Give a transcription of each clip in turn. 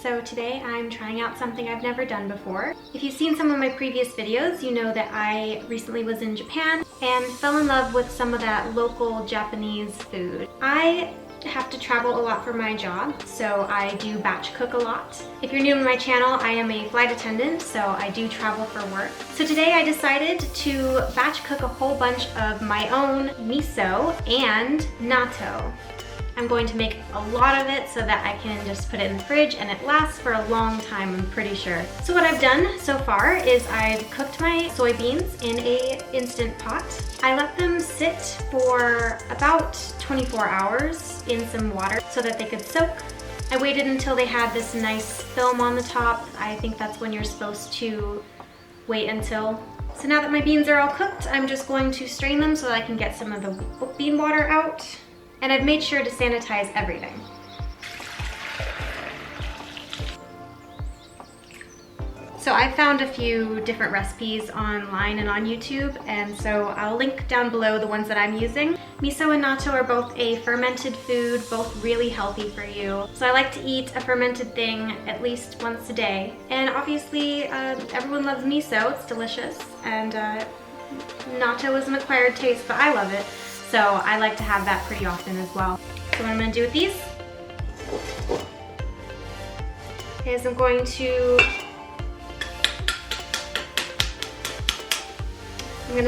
So today I'm trying out something I've never done before. If you've seen some of my previous videos, you know that I recently was in Japan and fell in love with some of that local Japanese food. I have to travel a lot for my job, so I do batch cook a lot. If you're new to my channel, I am a flight attendant, so I do travel for work. So today I decided to batch cook a whole bunch of my own miso and natto. I'm going to make a lot of it so that I can just put it in the fridge and it lasts for a long time, I'm pretty sure. So what I've done so far is I've cooked my soy beans in a instant pot. I let them sit for about 24 hours in some water so that they could soak. I waited until they had this nice film on the top. I think that's when you're supposed to wait until. So now that my beans are all cooked, I'm just going to strain them so that I can get some of the bean water out. And I've made sure to sanitize everything. So I found a few different recipes online and on YouTube, and so I'll link down below the ones that I'm using. Miso and natto are both a fermented food, both really healthy for you. So I like to eat a fermented thing at least once a day. And obviously everyone loves miso, it's delicious. And natto is an acquired taste, but I love it. So I like to have that pretty often as well. So what I'm gonna do with these is I'm going to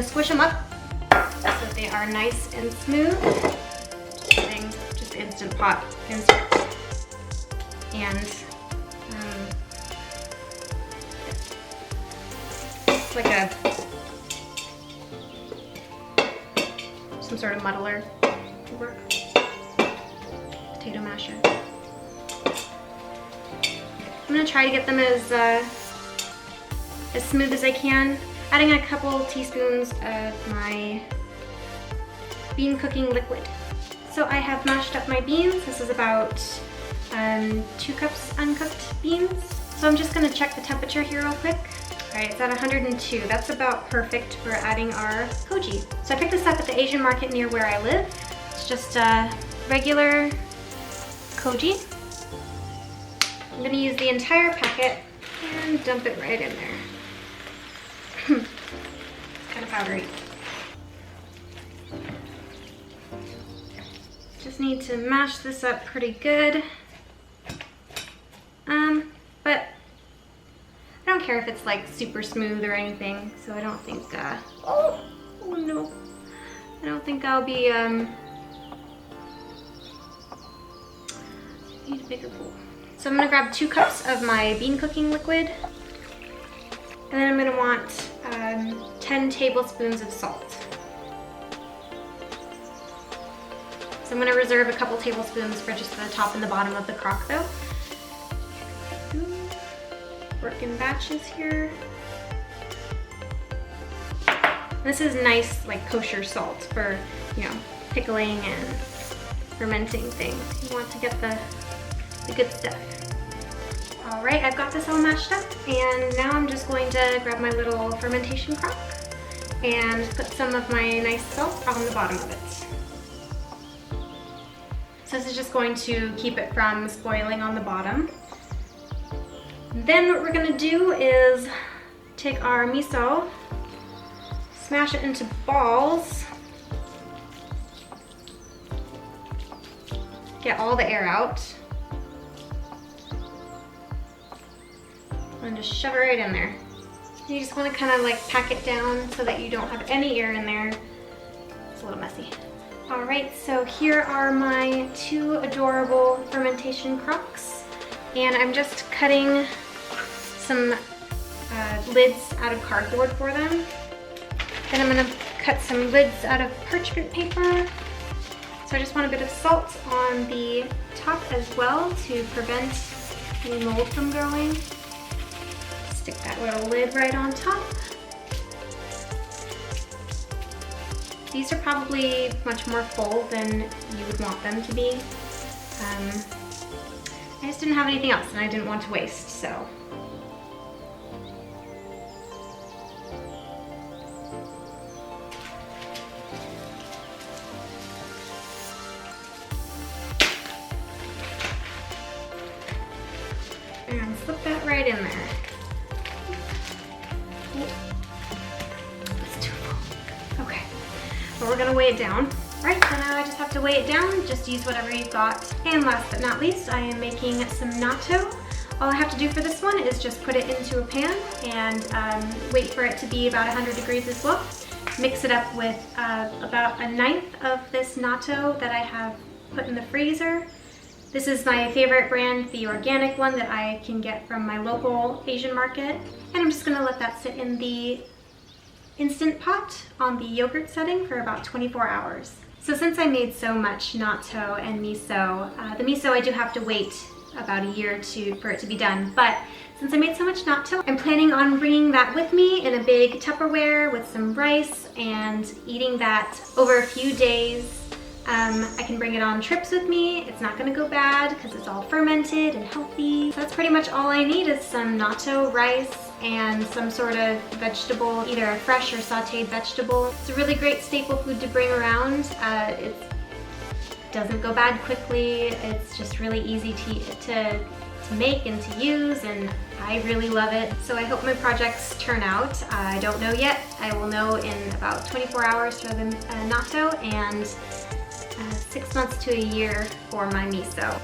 squish them up so that they are nice and smooth. Just instant pot insert. And it's like some sort of muddler to work. Potato masher. I'm gonna try to get them as smooth as I can. Adding a couple teaspoons of my bean cooking liquid. So I have mashed up my beans. This is about 2 cups uncooked beans. So I'm just gonna check the temperature here real quick. All right, it's at 102. That's about perfect for adding our koji. So I picked this up at the Asian market near where I live. It's just regular koji. I'm gonna use the entire packet and dump it right in there. It's kind of powdery. Just need to mash this up pretty good. But I don't care if it's like super smooth or anything, so I don't think, oh no. I don't think I'll be, need a bigger bowl. So I'm gonna grab 2 cups of my bean cooking liquid, and then I'm gonna want 10 tablespoons of salt. So I'm gonna reserve a couple tablespoons for just the top and the bottom of the crock though. Work in batches here. This is nice, like kosher salt for, you know, pickling and fermenting things. You want to get the good stuff. All right, I've got this all mashed up, and now I'm just going to grab my little fermentation crock and put some of my nice salt on the bottom of it. So this is just going to keep it from spoiling on the bottom. Then what we're gonna do is take our miso, smash it into balls, get all the air out, and just shove it right in there. You just wanna kind of like pack it down so that you don't have any air in there. It's a little messy. All right, so here are my 2 adorable fermentation crocks. And I'm just cutting some lids out of cardboard for them. Then I'm gonna cut some lids out of parchment paper. So I just want a bit of salt on the top as well to prevent any mold from growing. Stick that little lid right on top. These are probably much more full than you would want them to be. I just didn't have anything else and I didn't want to waste, so. in there. It's too full. Okay, so we're gonna weigh it down. All right, so now I just have to weigh it down. Just use whatever you've got. And last but not least, I am making some natto. All I have to do for this one is just put it into a pan and wait for it to be about 100 degrees as well. Mix it up with about 1/9 of this natto that I have put in the freezer. This is my favorite brand, the organic one that I can get from my local Asian market. And I'm just gonna let that sit in the Instant Pot on the yogurt setting for about 24 hours. So since I made so much natto and miso, the miso I do have to wait about a year for it to be done, but since I made so much natto, I'm planning on bringing that with me in a big Tupperware with some rice and eating that over a few days. I can bring it on trips with me. It's not gonna go bad because it's all fermented and healthy. So that's pretty much all I need is some natto, rice, and some sort of vegetable, either a fresh or sauteed vegetable. It's a really great staple food to bring around. It doesn't go bad quickly. It's just really easy to make and to use, and I really love it. So I hope my projects turn out. I don't know yet. I will know in about 24 hours for the natto and 6 months to a year for my miso.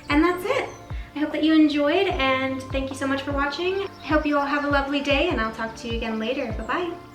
And that's it. I hope that you enjoyed, and thank you so much for watching. I hope you all have a lovely day, and I'll talk to you again later. Bye-bye.